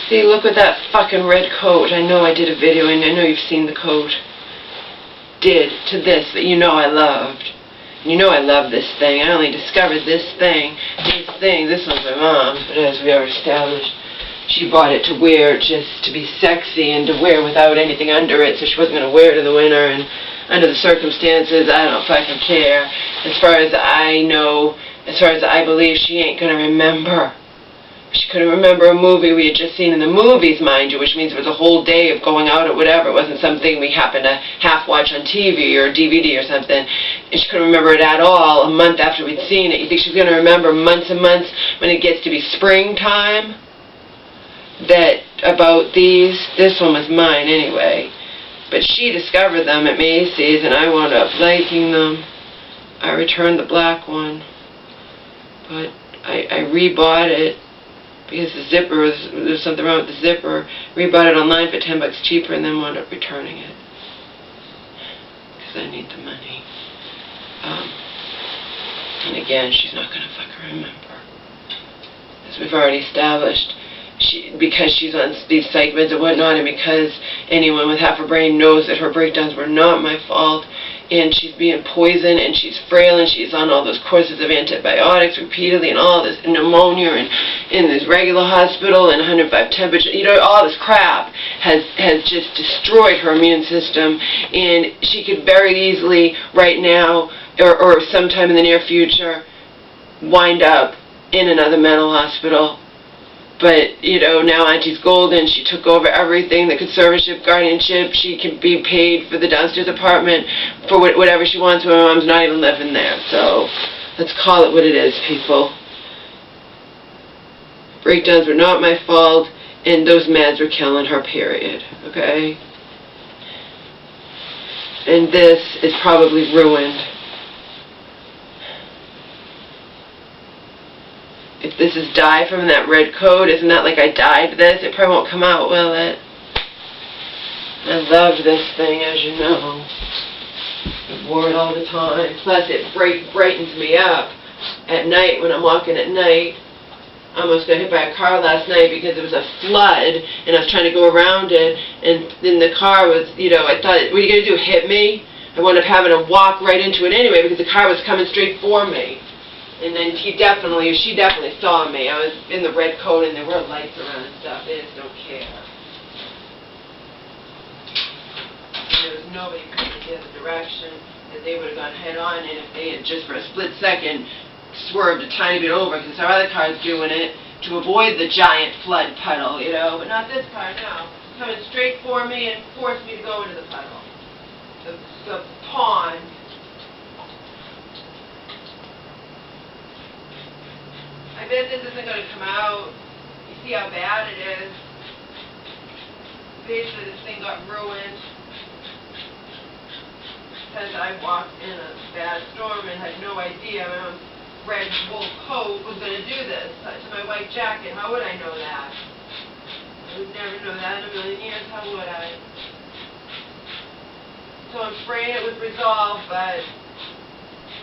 See, look what that fucking red coat, I know I did a video and I know you've seen the coat, did to this that you know I loved. You know I love this thing. I only discovered this thing, these things. This one's my mom's, but as we already established, she bought it to wear just to be sexy and to wear without anything under it, so she wasn't going to wear it in the winter, and under the circumstances, I don't fucking care. As far as I know, as far as I believe, she ain't going to remember. She couldn't remember a movie we had just seen in the movies, mind you, which means it was a whole day of going out or whatever. It wasn't something we happened to half watch on TV or DVD or something. And she couldn't remember it at all a month after we'd seen it. You think she's going to remember months and months when it gets to be springtime? That about these, this one was mine anyway. But she discovered them at Macy's and I wound up liking them. I returned the black one. But I rebought it. Because the zipper, there's something wrong with the zipper. Rebought it online for $10 cheaper and then wound up returning it. Because I need the money. And again, she's not going to fucking remember. As we've already established, because she's on these psych meds and whatnot, and because anyone with half a brain knows that her breakdowns were not my fault, and she's being poisoned, and she's frail, and she's on all those courses of antibiotics repeatedly, and all this pneumonia, and in this regular hospital, and 105 temperature, you know, all this crap has just destroyed her immune system, and she could very easily, right now, or sometime in the near future, wind up in another mental hospital. But, you know, now Auntie's golden. She took over everything, the conservatorship, guardianship. She can be paid for the downstairs apartment for whatever she wants when my mom's not even living there. So let's call it what it is, people. Breakdowns were not my fault, and those meds were killing her, period. Okay? And this is probably ruined. If this is dye from that red coat, isn't that like I dyed this? It probably won't come out, will it? I loved this thing, as you know. I wore it all the time. Plus, it brightens me up at night when I'm walking at night. I almost got hit by a car last night because it was a flood, and I was trying to go around it, and then the car was, you know, I thought, what are you going to do, hit me? I wound up having to walk right into it anyway because the car was coming straight for me. And then she definitely saw me. I was in the red coat and there were lights around and stuff. They just don't care. There was nobody coming the other direction that they would have gone head on, and if they had just for a split second swerved a tiny bit over, because our other car's doing it to avoid the giant flood puddle, you know, but not this car now. Coming straight for me and forced me to go into the puddle. The pond. I bet this isn't going to come out. You see how bad it is. Basically, this thing got ruined because I walked in a bad storm and had no idea my own red wool coat was going to do this to my white jacket. How would I know that? I would never know that in a million years. How would I? So I'm spraying it with Resolve, but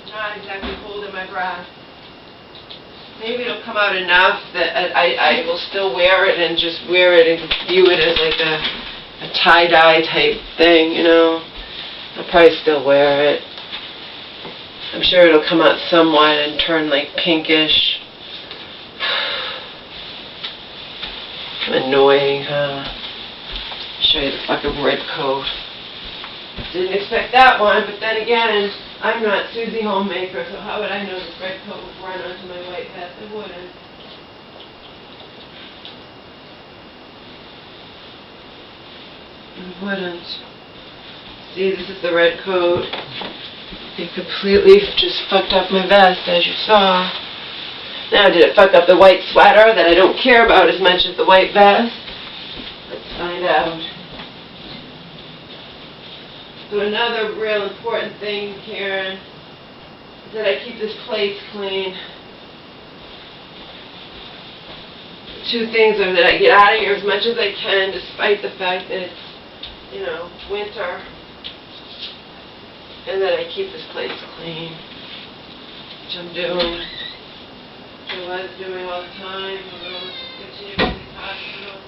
not exactly holding my breath. Maybe it'll come out enough that I will still wear it and just wear it and view it as like a tie-dye type thing, you know. I'll probably still wear it. I'm sure it'll come out somewhat and turn like pinkish. Annoying, huh? Show you the fucking red coat. Didn't expect that one, but then again, I'm not Susie Homemaker, so how would I know this red coat would run onto my white vest? It wouldn't. It wouldn't. See, this is the red coat. It completely just fucked up my vest, as you saw. Now, did it fuck up the white sweater that I don't care about as much as the white vest? Let's find out. So another real important thing, Karen, is that I keep this place clean. Two things are that I get out of here as much as I can, despite the fact that it's, you know, winter, and that I keep this place clean, which I'm doing, which I was doing all the time, when I was continuing in these hospitals.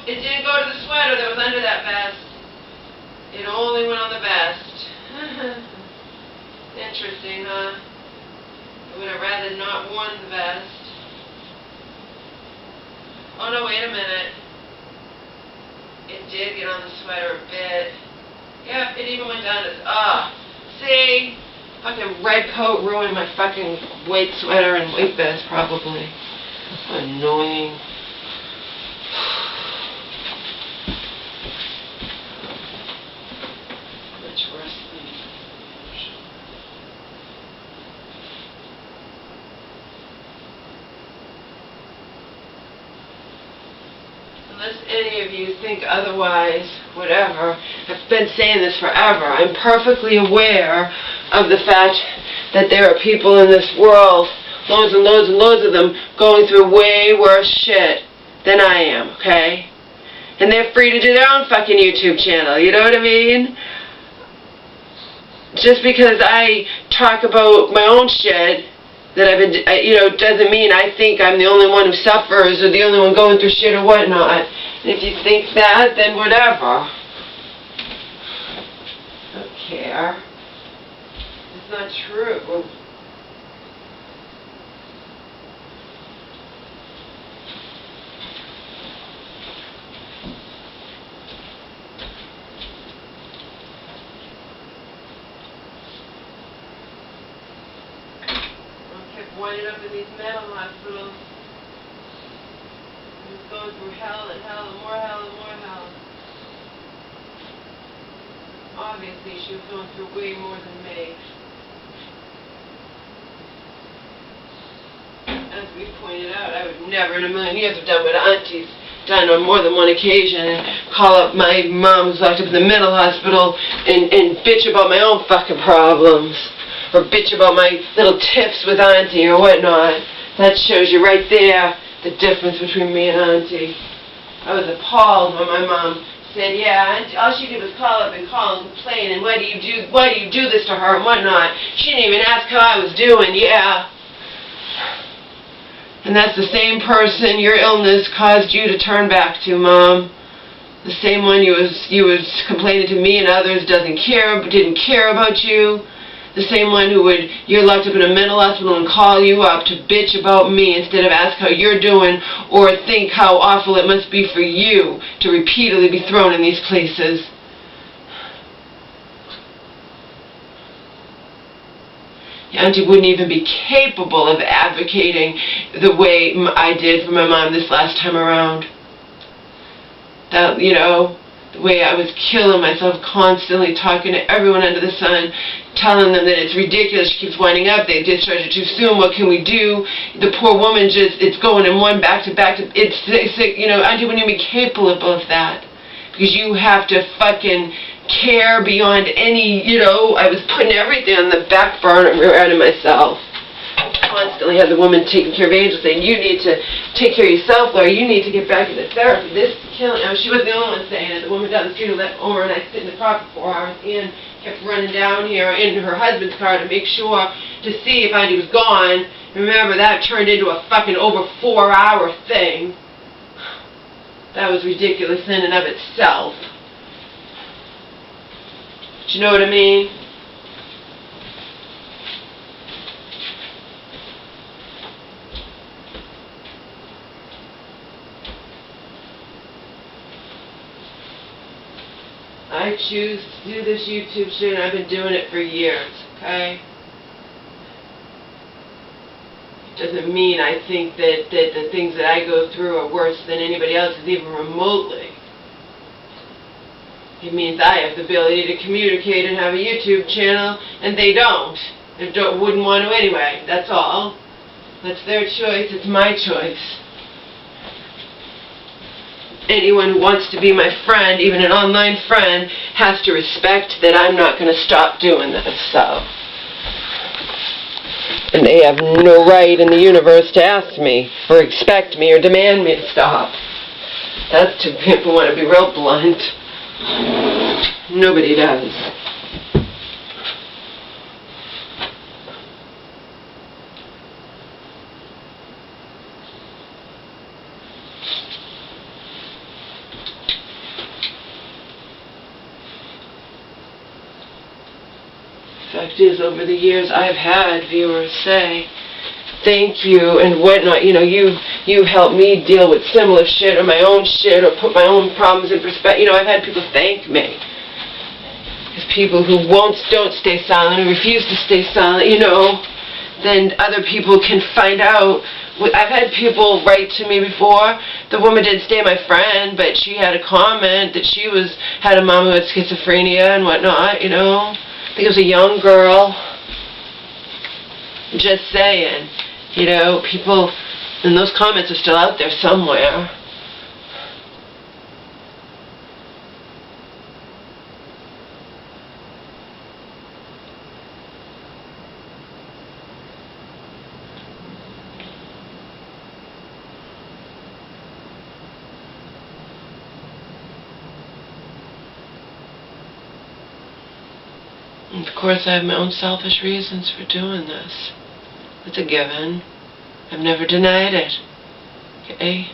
It didn't go to the sweater that was under that vest. It only went on the vest. Interesting, huh? I would have rather not worn the vest. Oh no, wait a minute. It did get on the sweater a bit. Yep, it even went down to, see? Fucking red coat ruined my fucking white sweater and white vest, probably. Annoying. Much worse thing. Unless any of you think otherwise, whatever, I've been saying this forever. I'm perfectly aware of the fact that there are people in this world, loads and loads and loads of them, going through way worse shit than I am, okay? And they're free to do their own fucking YouTube channel, you know what I mean? Just because I talk about my own shit that I've been, doesn't mean I think I'm the only one who suffers or the only one going through shit or whatnot. And if you think that, then whatever. I don't care. It's not true. Winding up in these mental hospitals. He was going through hell and hell and more hell and more hell. Obviously, she was going through way more than me. As we pointed out, I would never in a million years have done what Auntie's done on more than one occasion and call up my mom who's locked up in the mental hospital and bitch about my own fucking problems. Or bitch about my little tiffs with Auntie or whatnot. That shows you right there the difference between me and Auntie. I was appalled when my mom said, yeah, Auntie, all she did was call up and complain, and why do you do this to her and whatnot. She didn't even ask how I was doing, yeah. And that's the same person your illness caused you to turn back to, Mom. The same one you was complaining to me and others didn't care about you. The same one you're locked up in a mental hospital and call you up to bitch about me instead of ask how you're doing or think how awful it must be for you to repeatedly be thrown in these places. Auntie wouldn't even be capable of advocating the way I did for my mom this last time around. That, the way I was killing myself constantly, talking to everyone under the sun, telling them that it's ridiculous, she keeps winding up, they discharged her too soon, what can we do? The poor woman it's going in one back to back, it's sick, Auntie wouldn't even be capable of that. Because you have to fucking care beyond any, I was putting everything on the back burner out of myself. Constantly had the woman taking care of Angel saying, you need to take care of yourself, Laura, you need to get back into therapy, this is killing. Now, she wasn't the only one saying it. The woman down the street who left Omer and I sit in the car for 4 hours and kept running down here in her husband's car to make sure to see if Auntie was gone. And remember, that turned into a fucking over 4-hour thing. That was ridiculous in and of itself. Do you know what I mean? I choose to do this YouTube shit, and I've been doing it for years, okay? Doesn't mean I think that the things that I go through are worse than anybody else's, even remotely. It means I have the ability to communicate and have a YouTube channel, and they don't. They wouldn't want to anyway, that's all. That's their choice, it's my choice. Anyone who wants to be my friend, even an online friend, has to respect that I'm not going to stop doing this, so. And they have no right in the universe to ask me, or expect me, or demand me to stop. That's to people who want to be real blunt. Nobody does. fact is, over the years, I've had viewers say, thank you, and whatnot. You know, you helped me deal with similar shit, or my own shit, or put my own problems in perspective. You know, I've had people thank me. Because people who don't stay silent, or refuse to stay silent, you know, then other people can find out. I've had people write to me before. The woman didn't stay my friend, but she had a comment that she had a mom who had schizophrenia and whatnot, you know. I think it was a young girl. Just saying, you know, people, and those comments are still out there somewhere. And of course, I have my own selfish reasons for doing this. It's a given. I've never denied it. Okay?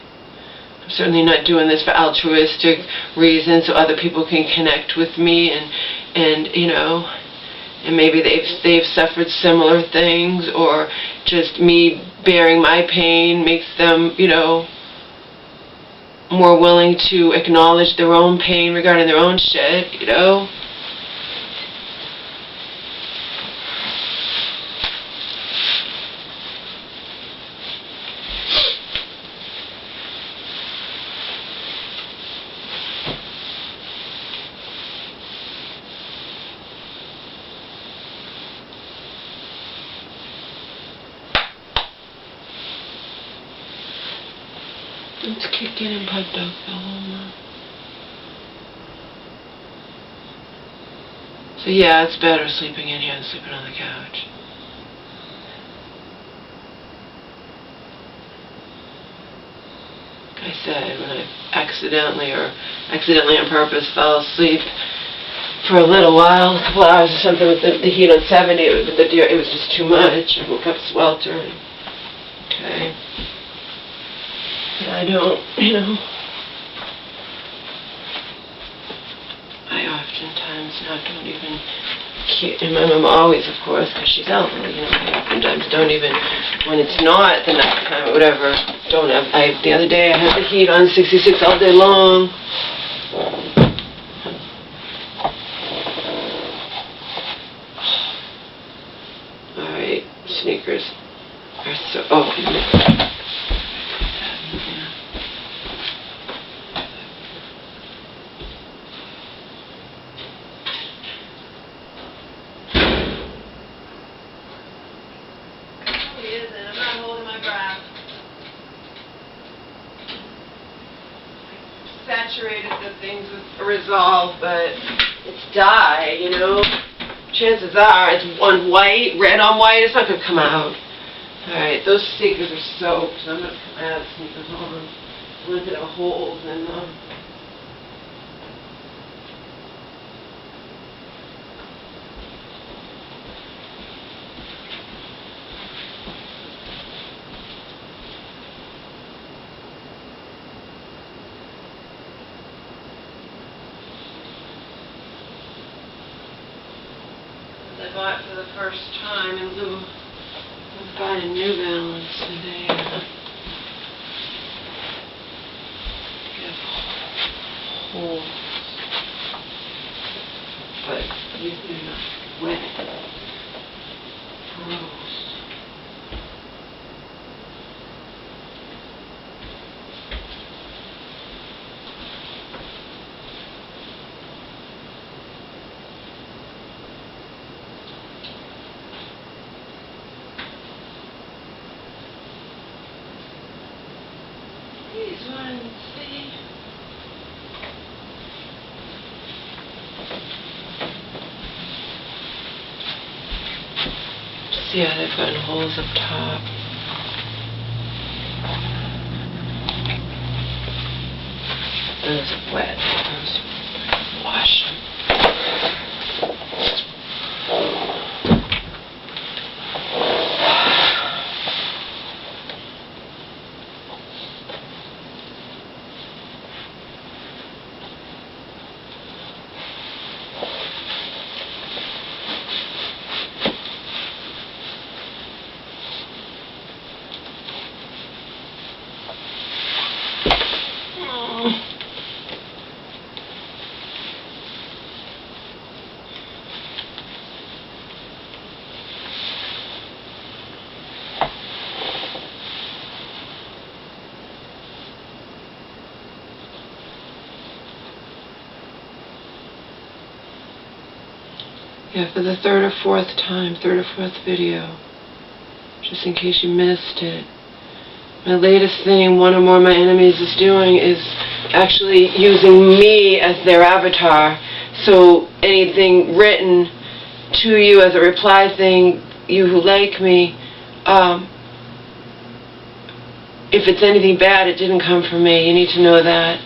I'm certainly not doing this for altruistic reasons so other people can connect with me and you know, and maybe they've suffered similar things, or just me bearing my pain makes them, you know, more willing to acknowledge their own pain regarding their own shit, you know. Let's keep getting pumped up a little more. So yeah, it's better sleeping in here than sleeping on the couch. Like I said, when I accidentally on purpose fell asleep for a little while, a couple hours or something with the heat on 70, it was just too much. I woke up sweltering. Okay. I don't, you know, I oftentimes now don't even, and my mom always, of course, because she's elderly, you know, I oftentimes don't even, when it's not the night time or whatever, the other day I had the heat on 66 all day long. Alright, sneakers are so, oh, saturated the things with resolve, but it's dye, you know. Chances are it's on white, red on white, it's not going to come out. Alright, those sneakers are soaked, so I'm going to come out of sneakers on. Look at the holes in them. I bought for the first time in lieu of buying New Balance today. Get holes, but they're not wet. Gross. These ones, see? See how they've gotten holes up top. Those are wet. Those wash them. Yeah, for the third or fourth video. Just in case you missed it. My latest thing one or more of my enemies is doing is actually using me as their avatar. So anything written to you as a reply thing, you who like me, if it's anything bad, it didn't come from me. You need to know that.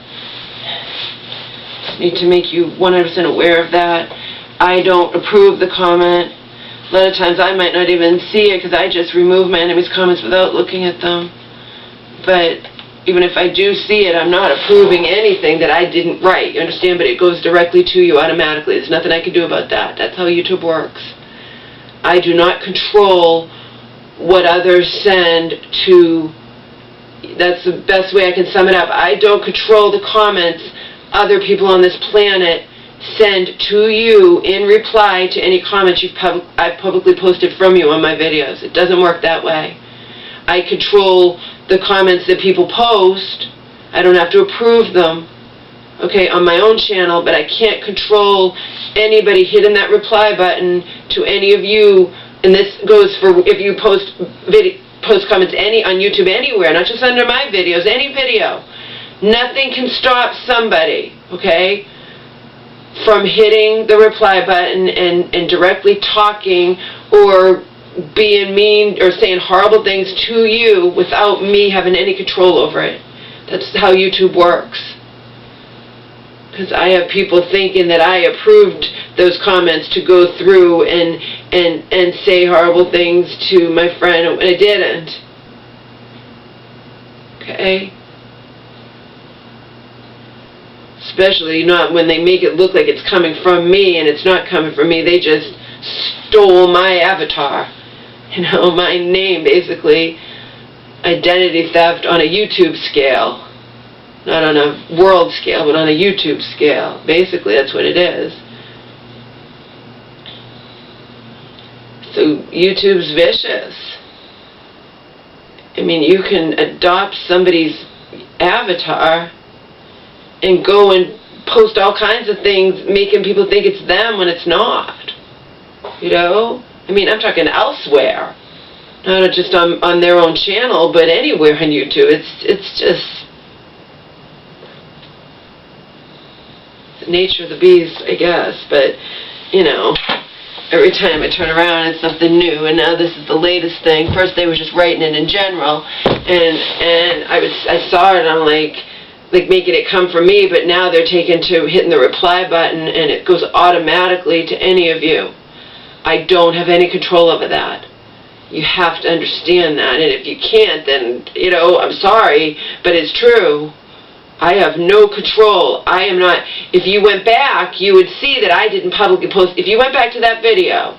I need to make you 100% aware of that. I don't approve the comment. A lot of times I might not even see it because I just remove my enemy's comments without looking at them. But even if I do see it, I'm not approving anything that I didn't write, you understand? But it goes directly to you automatically. There's nothing I can do about that. That's how YouTube works. I do not control what others send to... That's the best way I can sum it up. I don't control the comments other people on this planet send to you in reply to any comments I've publicly posted from you on my videos. It doesn't work that way. I control the comments that people post. I don't have to approve them, okay, on my own channel, but I can't control anybody hitting that reply button to any of you. And this goes for if you post comments on YouTube anywhere, not just under my videos, any video. Nothing can stop somebody, okay, from hitting the reply button and directly talking or being mean or saying horrible things to you without me having any control over it. That's how YouTube works. Because I have people thinking that I approved those comments to go through and say horrible things to my friend, and I didn't. Okay? Especially not when they make it look like it's coming from me, and it's not coming from me. They just stole my avatar. You know, my name, basically. Identity theft on a YouTube scale. Not on a world scale, but on a YouTube scale. Basically, that's what it is. So, YouTube's vicious. I mean, you can adopt somebody's avatar and go and post all kinds of things making people think it's them when it's not. You know? I mean, I'm talking elsewhere. Not just on their own channel, but anywhere on YouTube. It's just the nature of the beast, I guess. But, you know, every time I turn around, it's something new. And now this is the latest thing. First they were just writing it in general. And I saw it, and I'm like making it come from me, but now they're taking to hitting the reply button, and it goes automatically to any of you. I don't have any control over that. You have to understand that, and if you can't, then, you know, I'm sorry, but it's true. I have no control. I am not, if you went back, you would see that I didn't publicly post. If you went back to that video,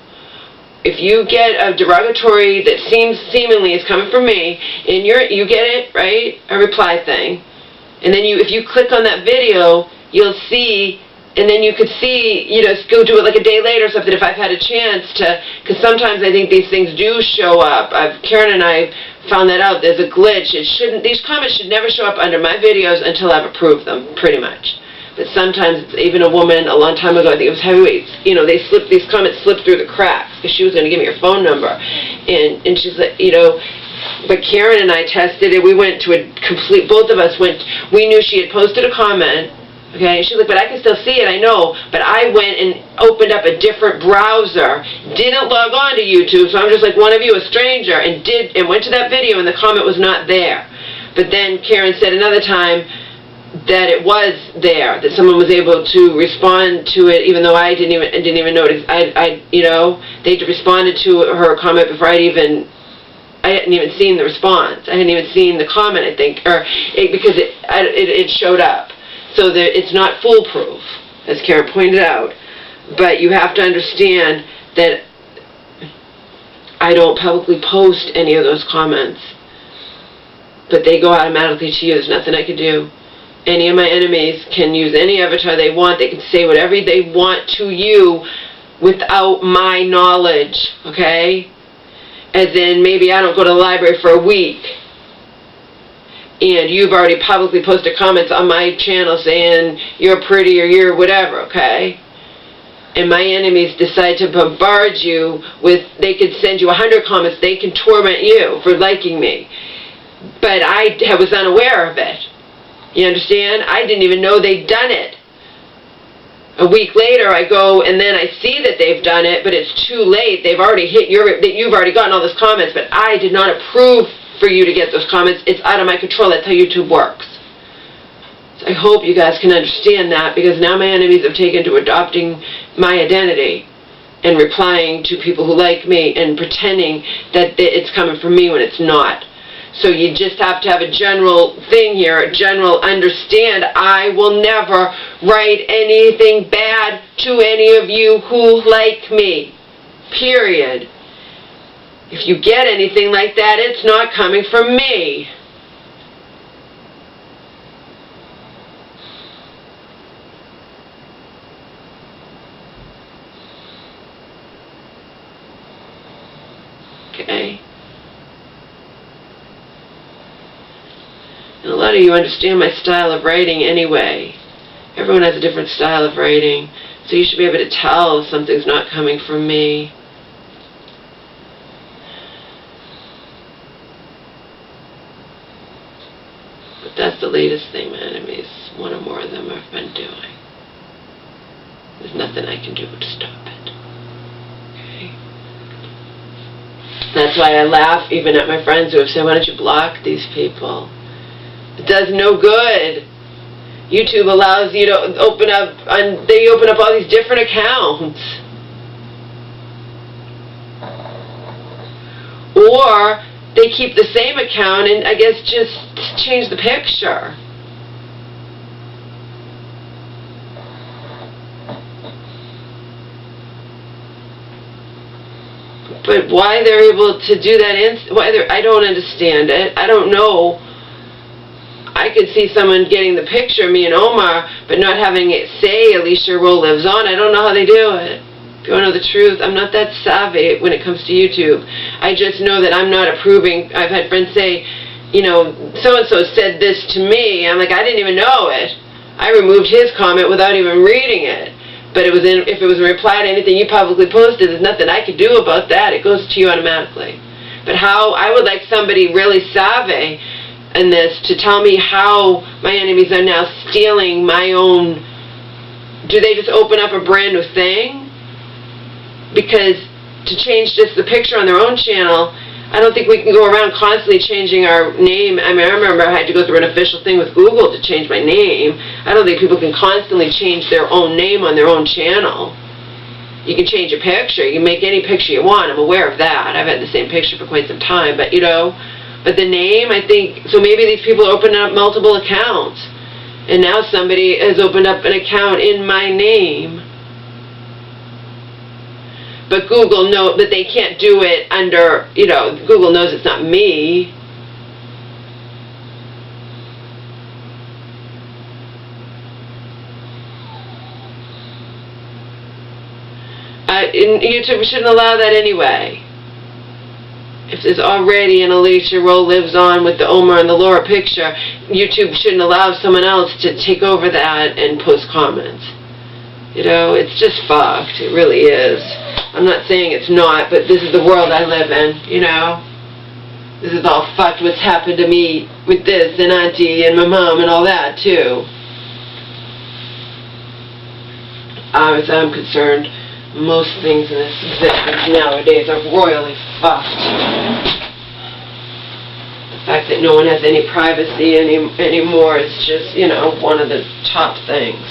if you get a derogatory that seemingly is coming from me, and you get it, right, a reply thing, and then if you click on that video, you'll see, and then you could see, you know, go do it like a day later or something if I've had a chance to, because sometimes I think these things do show up. Karen and I found that out. There's a glitch. These comments should never show up under my videos until I've approved them, pretty much. But sometimes, even a woman a long time ago, I think it was Heavyweights, you know, these comments slipped through the cracks because she was going to give me her phone number. And she's like, you know, but Karen and I tested it. We went to both of us went, we knew she had posted a comment. Okay, she's like, but I can still see it, I know, but I went and opened up a different browser, didn't log on to YouTube, so I'm just like one of you, a stranger, and went to that video, and the comment was not there. But then Karen said another time that it was there, that someone was able to respond to it, even though I didn't even notice. You know, they responded to her comment before I hadn't even seen the response. I hadn't even seen the comment, I think, because it showed up. So that it's not foolproof, as Karen pointed out. But you have to understand that I don't publicly post any of those comments. But they go automatically to you. There's nothing I can do. Any of my enemies can use any avatar they want. They can say whatever they want to you without my knowledge, okay? As in, maybe I don't go to the library for a week, and you've already publicly posted comments on my channel saying you're pretty or you're whatever, okay? and my enemies decide to bombard you with, they could send you 100 comments, they can torment you for liking me. But I was unaware of it. You understand? I didn't even know they'd done it. A week later, I go and then I see that they've done it, but it's too late. They've already hit you've already gotten all those comments, but I did not approve for you to get those comments. It's out of my control. That's how YouTube works. So I hope you guys can understand that, because now my enemies have taken to adopting my identity and replying to people who like me and pretending that it's coming from me when it's not. So you just have to have a general thing here, a general understand. I will never write anything bad to any of you who like me. Period. If you get anything like that, it's not coming from me. Okay? And a lot of you understand my style of writing anyway. Everyone has a different style of writing, so you should be able to tell if something's not coming from me. But that's the latest thing my enemies, one or more of them, have been doing. There's nothing I can do to stop it. Okay? That's why I laugh even at my friends who have said, why don't you block these people? It does no good. YouTube allows you to open up, they open up all these different accounts. Or they keep the same account and I guess just change the picture. But why they're able to do that, I don't understand it. I don't know. I could see someone getting the picture of me and Omar, but not having it say Alicia Rowe lives on. I don't know how they do it. If you want to know the truth, I'm not that savvy when it comes to YouTube. I just know that I'm not approving. I've had friends say, you know, so-and-so said this to me. I'm like, I didn't even know it. I removed his comment without even reading it. But if it was a reply to anything you publicly posted, there's nothing I could do about that. It goes to you automatically. But how, I would like somebody really savvy in this to tell me how my enemies are now stealing my own. Do they just open up a brand new thing? Because to change just the picture on their own channel, I don't think we can go around constantly changing our name. I mean, I remember I had to go through an official thing with Google to change my name. I don't think people can constantly change their own name on their own channel. You can change a picture. You can make any picture you want. I'm aware of that. I've had the same picture for quite some time. But, you know, but the name, I think, so maybe these people are opening up multiple accounts. And now somebody has opened up an account in my name. But Google knows that they can't do it under, you know, Google knows it's not me. YouTube shouldn't allow that anyway. If there's already an Alicia Rowe lives on with the Omar and the Laura picture, YouTube shouldn't allow someone else to take over that and post comments. You know, it's just fucked. It really is. I'm not saying it's not, but this is the world I live in, you know? This is all fucked what's happened to me with this and Auntie and my mom and all that, too. As I'm concerned, most things in this existence nowadays are royally fucked. The fact that no one has any privacy anymore is just, you know, one of the top things.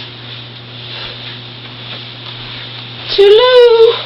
Toodaloo!